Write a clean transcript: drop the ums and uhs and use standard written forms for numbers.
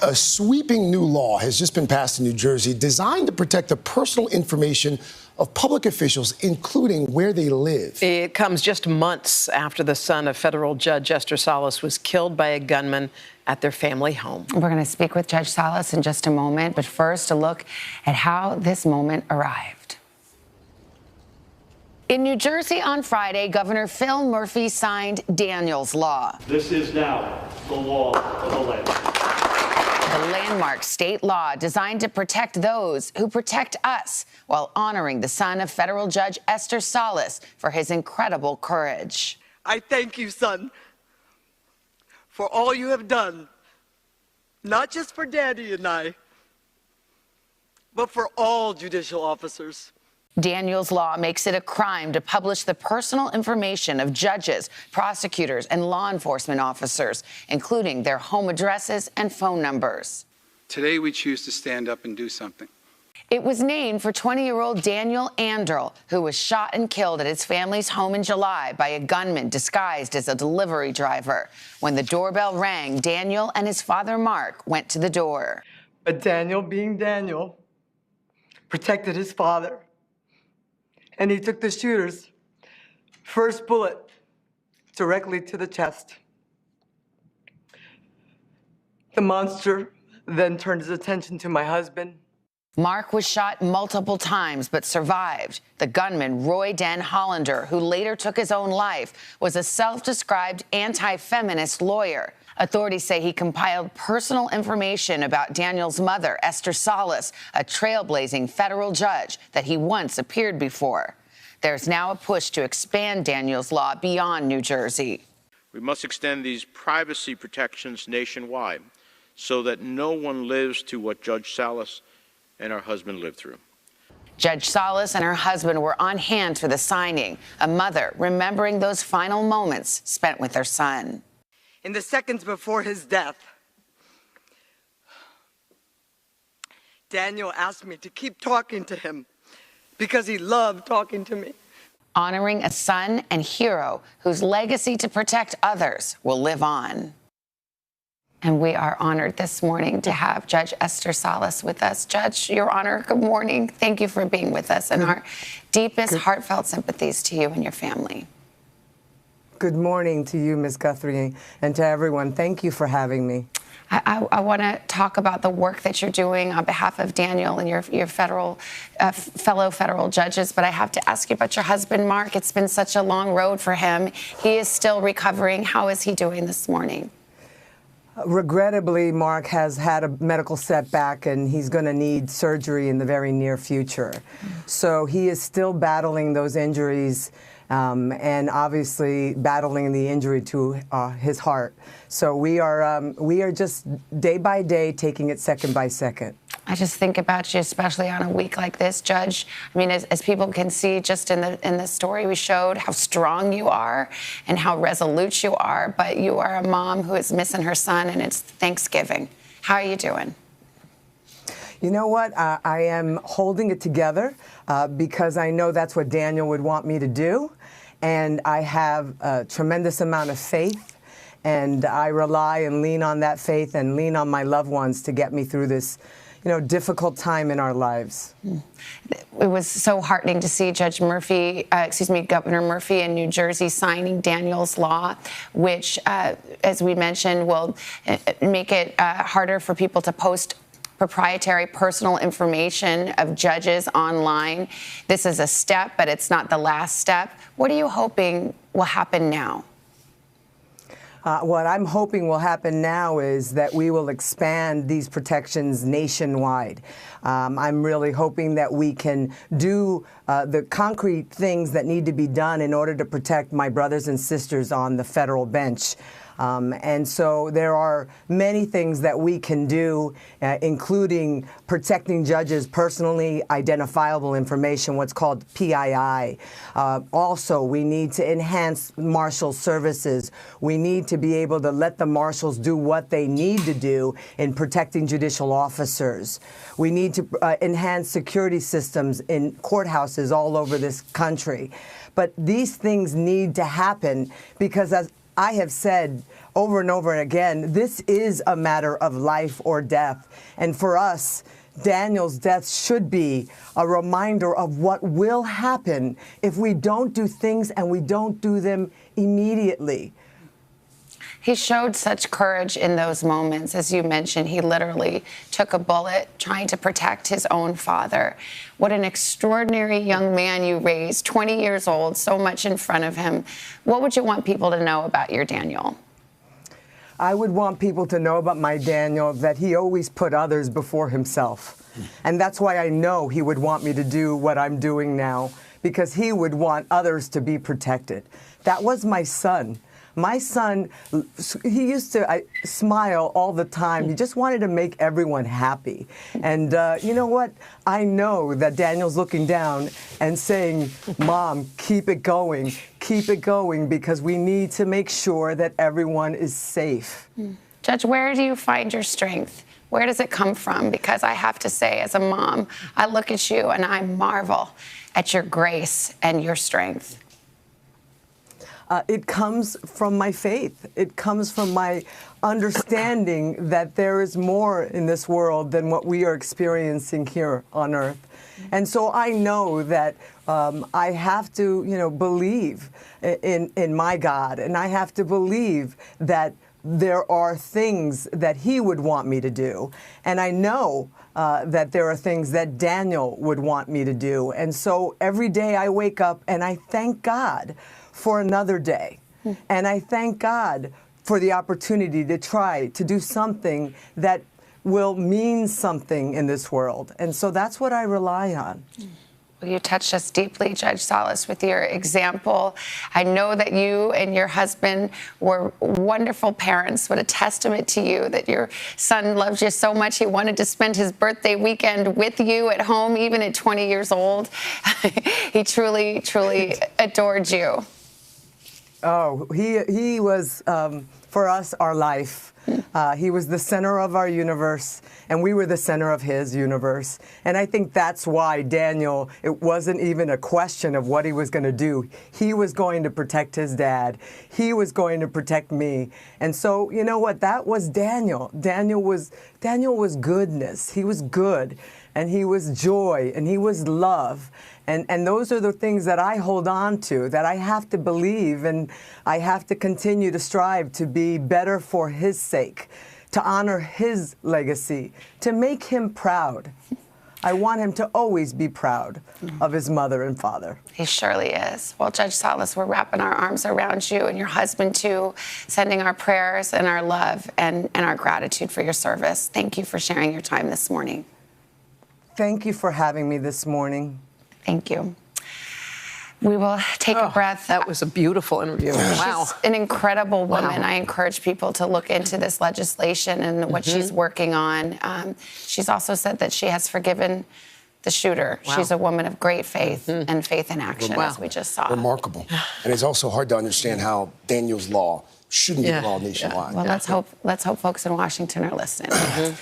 A sweeping new law has just been passed in New Jersey designed to protect the personal information of public officials, including where they live. It comes just months after the son of federal judge Esther Salas was killed by a gunman at their family home. We're going to speak with Judge Salas in just a moment, but first a look at how this moment arrived. In New Jersey on Friday, Governor Phil Murphy signed Daniel's Law. This is now the law of the land. The landmark state law designed to protect those who protect us while honoring the son of federal judge Esther Salas for his incredible courage. I thank you, son, for all you have done, not just for Daddy and I, but for all judicial officers. Daniel's Law makes it a crime to publish the personal information of judges, prosecutors, and law enforcement officers, including their home addresses and phone numbers. Today, we choose to stand up and do something. It was named for 20-year-old Daniel Anderl, who was shot and killed at his family's home in July by a gunman disguised as a delivery driver. When the doorbell rang, Daniel and his father, Mark, went to the door. But Daniel, being Daniel, protected his father. And he took the shooter's first bullet directly to the chest. The monster then turned his attention to my husband. Mark was shot multiple times but survived. The gunman, Roy Den Hollander, who later took his own life, was a self-described anti-feminist lawyer. Authorities say he compiled personal information about Daniel's mother, Esther Salas, a trailblazing federal judge that he once appeared before. There's now a push to expand Daniel's Law beyond New Jersey. We must extend these privacy protections nationwide so that no one lives to what Judge Salas and her husband lived through. Judge Salas and her husband were on hand for the signing, a mother remembering those final moments spent with their son. In the seconds before his death, Daniel asked me to keep talking to him because he loved talking to me. Honoring a son and hero whose legacy to protect others will live on. And we are honored this morning to have Judge Esther Salas with us. Judge, Your Honor, good morning. Thank you for being with us, and our deepest heartfelt sympathies to you and your family. Good morning to you, Ms. Guthrie, and to everyone. Thank you for having me. I want to talk about the work that you're doing on behalf of Daniel and your fellow federal judges, but I have to ask you about your husband, Mark. It's been such a long road for him. He is still recovering. How is he doing this morning? Regrettably, Mark has had a medical setback, and he's going to need surgery in the very near future. So he is still battling those injuries. And obviously battling the injury to his heart. So we are just day by day taking it second by second. I just think about you, especially on a week like this, Judge. I mean, as people can see just in the story we showed, how strong you are and how resolute you are. But you are a mom who is missing her son, and it's Thanksgiving. How are you doing? You know what? I am holding it together because I know that's what Daniel would want me to do. And I have a tremendous amount of faith, and I rely and lean on that faith and lean on my loved ones to get me through this, difficult time in our lives. It was so heartening to see Governor Murphy in New Jersey signing Daniel's Law, which, as we mentioned, will make it harder for people to post proprietary personal information of judges online. This is a step, but it's not the last step. What are you hoping will happen now? What I'm hoping will happen now is that we will expand these protections nationwide. I'm really hoping that we can do the concrete things that need to be done in order to protect my brothers and sisters on the federal bench. And so there are many things that we can do, including protecting judges' personally identifiable information, what's called PII. Also, we need to enhance marshal services. We need to be able to let the marshals do what they need to do in protecting judicial officers. We need to enhance security systems in courthouses all over this country. But these things need to happen because, as I have said over and over again, this is a matter of life or death. And for us, Daniel's death should be a reminder of what will happen if we don't do things and we don't do them immediately. He showed such courage in those moments. As you mentioned, he literally took a bullet trying to protect his own father. What an extraordinary young man you raised, 20 years old, so much in front of him. What would you want people to know about your Daniel? I would want people to know about my Daniel that he always put others before himself. And that's why I know he would want me to do what I'm doing now, because he would want others to be protected. That was my son. My son, he used to smile all the time. He just wanted to make everyone happy. And you know what? I know that Daniel's looking down and saying, Mom, keep it going, because we need to make sure that everyone is safe. Judge, where do you find your strength? Where does it come from? Because I have to say, as a mom, I look at you and I marvel at your grace and your strength. It comes from my faith. It comes from my understanding that there is more in this world than what we are experiencing here on earth. And so I know that I have to, believe in my God, and I have to believe that there are things that he would want me to do. And I know that there are things that Daniel would want me to do. And so every day I wake up and I thank God for another day. And I thank God for the opportunity to try to do something that will mean something in this world. And so that's what I rely on. Well, you touched us deeply, Judge Salas, with your example. I know that you and your husband were wonderful parents. What a testament to you that your son loves you so much. He wanted to spend his birthday weekend with you at home, even at 20 years old. He truly, truly adored you. Oh, he was, for us, our life. He was the center of our universe, and we were the center of his universe. And I think that's why Daniel, it wasn't even a question of what he was going to do. He was going to protect his dad. He was going to protect me. And so, you know what? That was Daniel. Daniel was goodness. He was good, and he was joy, and he was love. And those are the things that I hold on to, that I have to believe, and I have to continue to strive to be better for his sake, to honor his legacy, to make him proud. I want him to always be proud of his mother and father. He surely is. Well, Judge Salas, we're wrapping our arms around you and your husband, too, sending our prayers and our love and our gratitude for your service. Thank you for sharing your time this morning. Thank you for having me this morning. Thank you. We will take a breath. That was a beautiful interview. Wow. She's an incredible woman. Wow. I encourage people to look into this legislation and what she's working on. She's also said that she has forgiven the shooter. Wow. She's a woman of great faith and faith in action, as we just saw. Remarkable. And it's also hard to understand how Daniel's law shouldn't be law nationwide. Well, let's hope folks in Washington are listening.